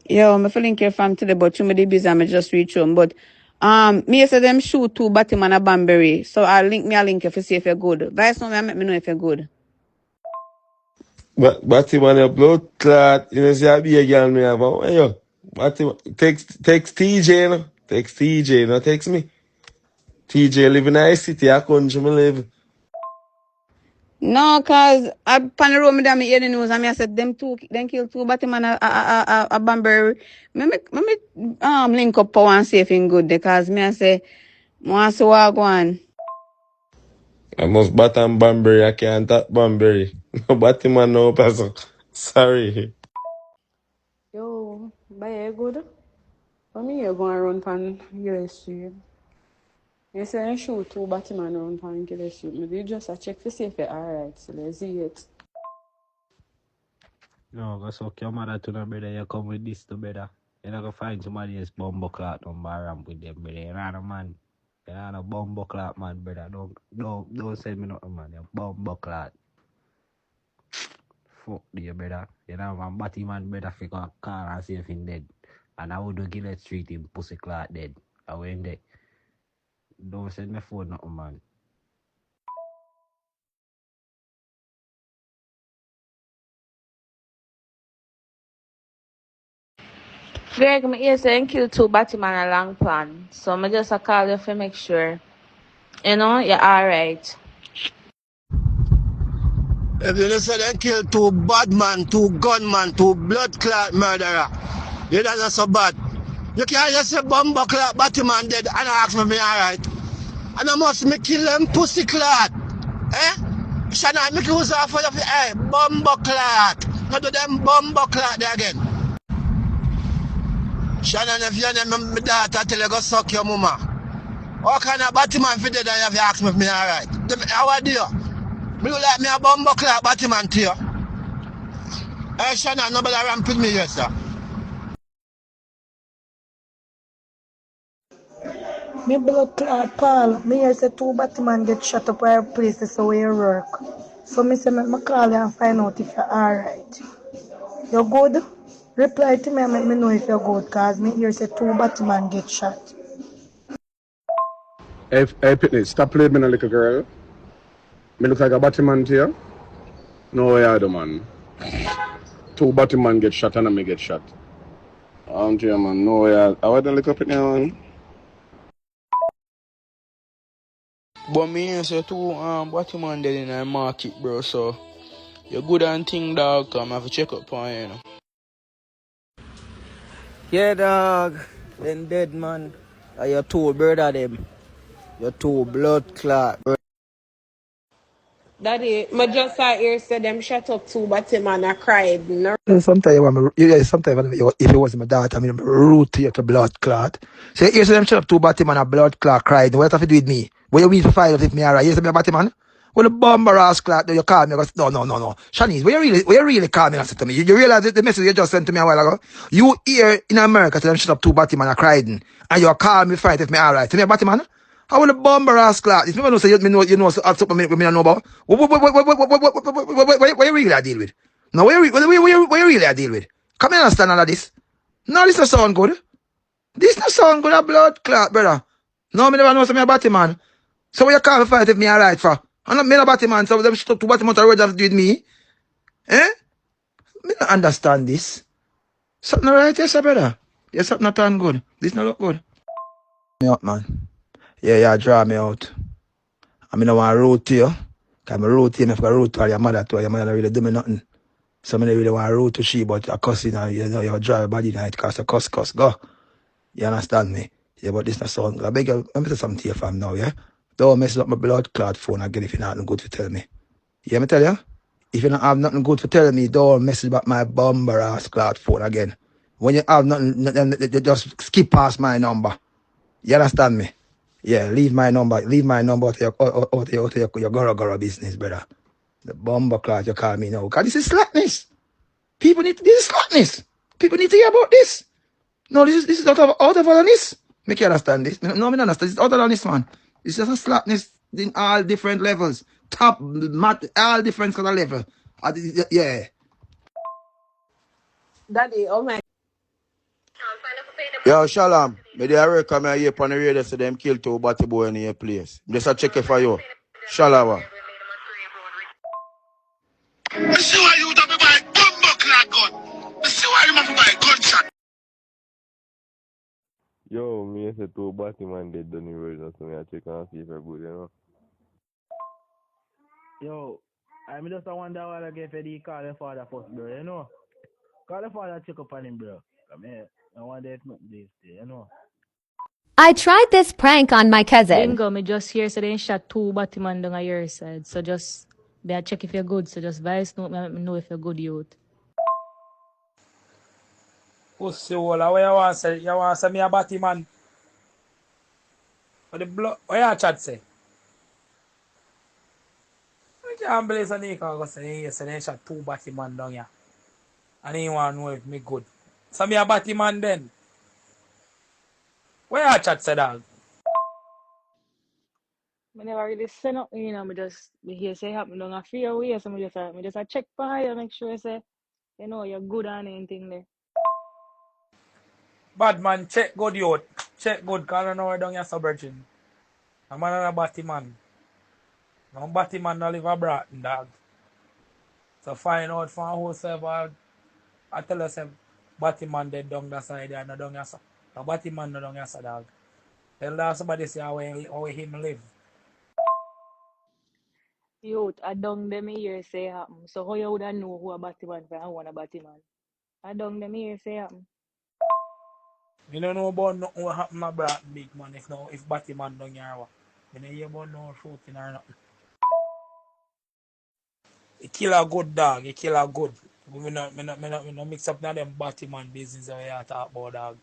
Yo, I'm feeling care from today, but you may be busy, I just reach home. But me say them shoot two Batman and a Banbury. So I link if you see if you're good. Vice now make me know if you're good. Batman a blood clot. You know, see I be a girl me have. Hey, yo. Batman, text TJ, no? Text TJ, no text me. TJ live in a city, a country me live. No, cause I pan the road me down me hear the news and me I said them kill two Batman a Banbury. Me link up power and see if in good because me I say want to walk one. I must Batam Banbury, I can't tap Banbury. No Batman no person. Sorry. Yo, buy you good? For me you going around pan US. You say you shoot two Batman around pan kill shoot. Maybe you just a check to see if you're alright. So let's see it. No, go suck your mother to no brother. You come with this to brother. You not gonna find somebody else bumbo clock number ramp with them, brother. You're not a man. You're not a bumbo clock man, brother. Don't send me nothing, man. You're bumbo clock. Fuck you, brother. You know, man, batty man, brother, fi call and see if him dead. And I would do Gillette Street in pussy clock dead. I went there. Don't send me phone nothing, man. Greg, me hear say kill two Batman a long plan. So me just a call you to make sure. You know, you're alright. If you say they kill two bad man, two gunman, two blood clot murderer, you that's not so bad. You can't just say bomber clot Batman dead and ask me alright. And I must me kill them pussy clot. Eh? Shana, make use of for the hey, bomber clot. Not do them bomber clot there again. Shannon, if you're my daughter, tell you go suck your mama. What kind of Batman for dead and you have to ask me if me alright? How do you? Me look like me a bomber clot Batman to you. Hey, Shannon, nobody ramp with me yet, sir. Me blood clot Paul. Me hear say two Batman get shot up where places so where you work. So me say me call you and find out if you're alright. You good? Reply to me and let me know if you're good cause me hear say two Batman get shot. Hey, Pitney, stop playing me, a little girl. Me look like a Batman to you? No way, I do, man. Two Batman get shot and me get shot. You, man. No way. I want to look up it now, man. But me hear say two Batman dead in the market, bro. So you good and thing, dog. Come have to check up on you, you know. Yeah, dog. Then dead, man. Your two brother them. Your two blood clot, bro. Daddy, me just saw here say them shut up two Batman I cried. No. Sometimes you want me, sometimes if it was my daughter, I mean, root to you to blood clot. So you say them shut up two Batman a blood clot cried. What have to do with me? What you mean for fight if me alright? You say me a Batman? Well, the bomber ass clot, you call me, no. Shanice, where you really call me and say to me? You realize the message you just sent to me a while ago? You here in America, so them shut up two Batman a cried. And you call me fight if me alright. To me a Batman? How will the bomber ass clot? If you know, say you know, something me know about. What you really deal with? No, where you really I deal with? Come here and understand all of this. No, this not sound good. This not sound good, a blood clot, brother. No, me never know some me a Batman. So what you call me fight if me alright for? I'm not me a Batman, so them shut up to Batman to already have to do with me. Eh? Me not understand this. Something right, yes, brother. Yes, something not turn good. This not look good. Me out, man. Yeah, draw me out. I mean, I want to root to you. Because I root to you, if I root to your mother too, your mother don't really do me nothing. So I really want to root to she, but a cuss, you know, you drive your body night because a cuss, go. You understand me? Yeah, but this not sound good. I beg you, let me say something to you from now, yeah? Don't mess up my blood clot phone again if you're not nothing good to tell me. Yeah, me tell you? If you don't have nothing good to tell me, don't mess up my bomber ass clot phone again. When you have nothing, just skip past my number. You understand me? Yeah, leave my number out of your goro business, brother. The bomber clot you call me now. Because this is slackness. This is slackness. People need to hear about this. No, this is out of honest. Make you understand this. No, me not understand. It's out of honest, man. It's just a slackness in all different levels. Top, all different kind of level. Yeah. Daddy, oh my Yo, Shalom. Me dey record me here on the radio so them kill two batty boy in your place. Just a check it for you. Shalom. Me see why you don't buy bumbo clad gun. Me see why you don't buy gunshot. Yo, me say two Batman dead done the road, so me I check and see if I good, you know. Yo, I just wonder why I get the call the father first, bro, you know. Call the father check up on him, bro. Come here. I wonder if nothing this day, you know. I tried this prank on my cousin. Bingo, me just hear so they shot two Batman down on your side. So just be a check if you're good. So just voice note me, let me know if you're good youth. Pussy hole, where you want to say me a Batman? What the blood, what you chat say? I can't believe Sanika go say, yes, they shot two Batman down here. And he want to know if me good. So me a Batman then? Where you chat say, dog? I never really say nothing, you know, me hear say happen down a few ways, so me just a check for you, make sure say, you know, you're good on anything there. Bad man, check good youth. Check good, cause I know where down here so virgin. A man and a Batman. No Batman no live abroad, dog. So find out from whosoever I tell us Batman dead down that side and not down here so. The Batman no down here so, dog. Tell that somebody say how him live. Youth, I don't them hear say happen. So how you woulda know who a Batman for and who a Batman? I don't them hear say happen. Me don't know about nothing what happen abroad, big man, if Batman down here what. Me don't hear about no shooting or nothing. He kill a good dog, he kill a good. Me no mix up none of them Batman business that we talk about, dog.